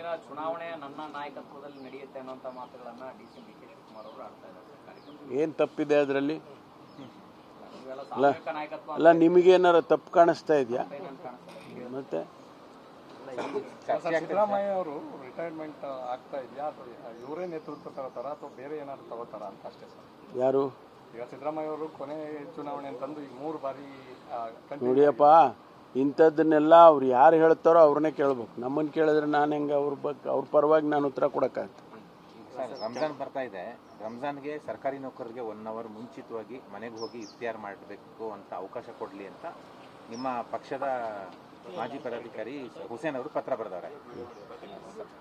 ಮುಂದಿನ ಚುನಾವಣೆ ನನ್ನ ನಾಯಕತ್ವದಲ್ಲಿ ನಡೆಯುತ್ತೆ ಅನ್ನೋಂಥ ಮಾತುಗಳನ್ನ ಡಿ.ಸಿ. ಶಿವಕುಮಾರ್ ಅವರು ಆಡ್ತಾ ಇದ್ದಾರೆ. ಏನು ತಪ್ಪಿದೆ ಅದರಲ್ಲಿ? ಅಲ್ಲ, ನಿಮಗೇನಾರ ತಪ್ಪು ಕಾಣಿಸ್ತಾ ಇದೆಯಾ? ಮತ್ತೆ ಸಿದ್ದರಾಮಯ್ಯ ಅವರು ರಿಟೈರ್ಮೆಂಟ್ ಆಗ್ತಾ ಇದೆಯಾ ಅಥವಾ ಇವರೇ ನೇತೃತ್ವ ತಗೋತಾರ ಅಥವಾ ಬೇರೆ ಏನಾದ್ರು ತಗೋತಾರ ಅಂತ ಅಷ್ಟೇ ಸರ್. ಯಾರು? ಈಗ ಸಿದ್ದರಾಮಯ್ಯ ಅವರು ಕೊನೆ ಚುನಾವಣೆ ಅಂತಂದು ಈಗ 3 ಬಾರಿ ನೋಡಿಯಪ್ಪ, ಇಂಥದ್ದನ್ನೆಲ್ಲ ಅವ್ರು ಯಾರು ಹೇಳ್ತಾರೋ ಅವ್ರನ್ನೇ ಕೇಳ್ಬೇಕು. ನಮ್ಮನ್ನು ಕೇಳಿದ್ರೆ ನಾನು ಹೆಂಗೆ ಅವ್ರ ಪರವಾಗಿ ನಾನು ಉತ್ತರ ಕೊಡೋಕ್ಕಾಗ್ತದೆ? ರಂಜಾನ್ ಬರ್ತಾ ಇದೆ. ರಂಜಾನ್ಗೆ ಸರ್ಕಾರಿ ನೌಕರರಿಗೆ 1 ಅವರ್ ಮುಂಚಿತವಾಗಿ ಮನೆಗೆ ಹೋಗಿ ಇಫ್ತಿಯಾರ್ ಮಾಡಬೇಕು ಅಂತ ಅವಕಾಶ ಕೊಡಲಿ ಅಂತ ನಿಮ್ಮ ಪಕ್ಷದ ಮಾಜಿ ಪದಾಧಿಕಾರಿ ಹುಸೇನ್ ಅವರು ಪತ್ರ ಬರೆದವ್ರೆ.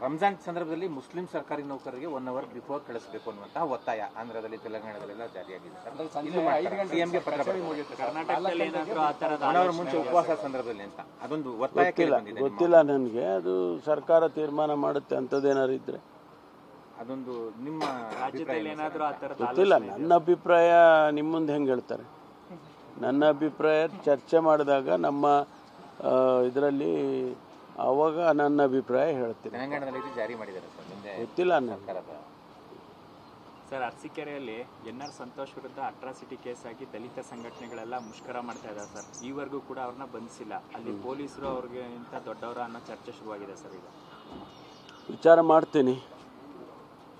ರಂಜಾನ್ ಸಂದರ್ಭದಲ್ಲಿ ಮುಸ್ಲಿಂ ಸರ್ಕಾರಿ ನೌಕರರಿಗೆ 1 ಅವರ್ ಬಿಫೋರ್ ಕಳಿಸಬೇಕು ಅನ್ನುವಂತಹ ಒತ್ತಾಯ ಆಂಧ್ರದಲ್ಲಿ, ತೆಲಂಗಾಣದಲ್ಲೆಲ್ಲ ಜಾರಿಯಾಗಿದೆ ಸರ್. ಸಿಎಂಗೆ ಪತ್ರ ಕರ್ನಾಟಕದಲ್ಲಿ 1 ಅವರ್ ಮುಂಚೆ ಉಪವಾಸ ಸಂದರ್ಭದಲ್ಲಿ ಅಂತ ಅದೊಂದು ಒತ್ತಾಯ ಗೊತ್ತಿಲ್ಲ ನನಗೆ. ಅದು ಸರ್ಕಾರ ತೀರ್ಮಾನ ಮಾಡುತ್ತೆ ಅಂಥದ್ದೇನಾರು ಇದ್ರೆ. ಅದೊಂದು ನಿಮ್ಮ ರಾಜ್ಯದಲ್ಲಿ ಏನಾದರೂ ಆ ಥರದ ಗೊತ್ತಿಲ್ಲ. ನನ್ನ ಅಭಿಪ್ರಾಯ ನಿಮ್ಮ ಮುಂದೆ ಹೆಂಗೆ ಹೇಳ್ತಾರೆ? ನನ್ನ ಅಭಿಪ್ರಾಯ ಚರ್ಚೆ ಮಾಡಿದಾಗ ನಮ್ಮ ಇದರಲ್ಲಿ ಅವಾಗ ನನ್ನ ಅಭಿಪ್ರಾಯ ಹೇಳ್ತೀನಿ. ತೆಲಂಗಾಣದಲ್ಲಿ ಜಾರಿ ಮಾಡಿದ್ದಾರೆ ಸರ್, ಮುಂದೆ ಗೊತ್ತಿಲ್ಲ ನನಗೆ. Sir, ಅರಸೀಕೆರೆಯಲ್ಲಿ N R. ಸಂತೋಷ್ ವಿರುದ್ಧ ಅಟ್ರಾಸಿಟಿ ಕೇಸ್ ಆಗಿ ದಲಿತ ಸಂಘಟನೆಗಳೆಲ್ಲ ಮುಷ್ಕರ ಮಾಡ್ತಾ ಇದ್ದಾರೆ ಸರ್. ಈವರೆಗೂ ಕೂಡ ಅವ್ರನ್ನ ಬಂಧಿಸಿಲ್ಲ. ಅಲ್ಲಿ ಪೊಲೀಸರು ಅವ್ರಿಗೆ ಇಂಥ ದೊಡ್ಡವರ ಅನ್ನೋ ಚರ್ಚೆ ಶುರುವಾಗಿದೆ ಸರ್. ಈಗ ವಿಚಾರ ಮಾಡ್ತೀನಿ.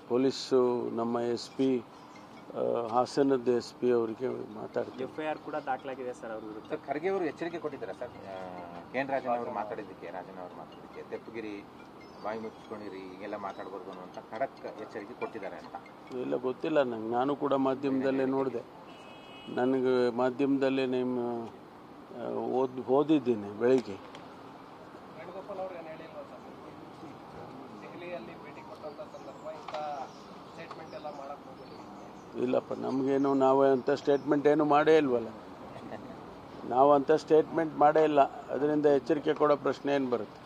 ಪೊಲೀಸು ನಮ್ಮ SP ಹಾಸನದ SP ಅವರಿಗೆ ಮಾತಾಡ್ತೀವಿ. FIR ಕೂಡ ದಾಖಲಾಗಿದೆ ಸರ್ ಅವ್ರ ವಿರುದ್ಧ. ಸರ್, ಖರ್ಗೆ ಅವರು ಎಚ್ಚರಿಕೆ ಕೊಟ್ಟಿದ್ದಾರೆ ಸರ್. KN ರಾಜನ್ ಅವರು ಮಾತಾಡಿದ್ದಕ್ಕೆ ತೆಪ್ಪಗಿರಿ ಬಾಯಿ ಮುಚ್ಕೊಂಡಿರಿ, ಈಗೆಲ್ಲ ಮಾತಾಡ್ಬಾರ್ದು ಅನ್ನುವಂಥ ಖಡಕ್ ಎಚ್ಚರಿಕೆ ಕೊಟ್ಟಿದ್ದಾರೆ ಅಂತ. ಇಲ್ಲ, ಗೊತ್ತಿಲ್ಲ ನಂಗೆ. ನಾನು ಕೂಡ ಮಾಧ್ಯಮದಲ್ಲೇ ನೋಡಿದೆ. ನನಗೆ ಮಾಧ್ಯಮದಲ್ಲೇ ನಿಮ್ಮ ಓದಿದ್ದೀನಿ ಬೆಳಿಗ್ಗೆ. ಇಲ್ಲಪ್ಪ, ನಮಗೇನು ನಾವು ಅಂಥ ಸ್ಟೇಟ್ಮೆಂಟ್ ಏನು ಮಾಡೇ ಇಲ್ವಲ್ಲ. ನಾವು ಅಂಥ ಸ್ಟೇಟ್ಮೆಂಟ್ ಮಾಡೇ ಇಲ್ಲ. ಅದರಿಂದ ಎಚ್ಚರಿಕೆ ಕೊಡೋ ಪ್ರಶ್ನೆ ಏನು ಬರುತ್ತೆ?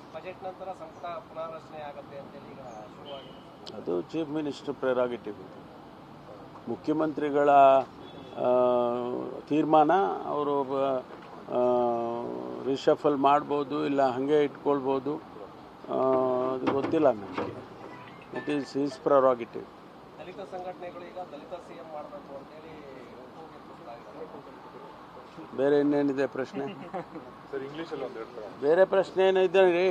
ಅದು ಚೀಫ್ ಮಿನಿಸ್ಟರ್ ಪ್ರೆರಾಗೇಟಿವ್. ಮುಖ್ಯಮಂತ್ರಿಗಳ ತೀರ್ಮಾನ. ಅವರು ರಿಷಫಲ್ ಮಾಡ್ಬೋದು, ಇಲ್ಲ ಹಾಗೆ ಇಟ್ಕೊಳ್ಬೋದು. ಅದು ಗೊತ್ತಿಲ್ಲ ನನಗೆ. It is his prerogative. Dalit ಸಂಘಟನೆಗಳು ಈಗ ದಲಿತ CM ಮಾಡಬೇಕು ಅಂತೇಳಿ ಬೇರೆ ಇನ್ನೇನಿದೆ ಪ್ರಶ್ನೆ? ಬೇರೆ ಪ್ರಶ್ನೆ ಏನಿದೆ ರೀ?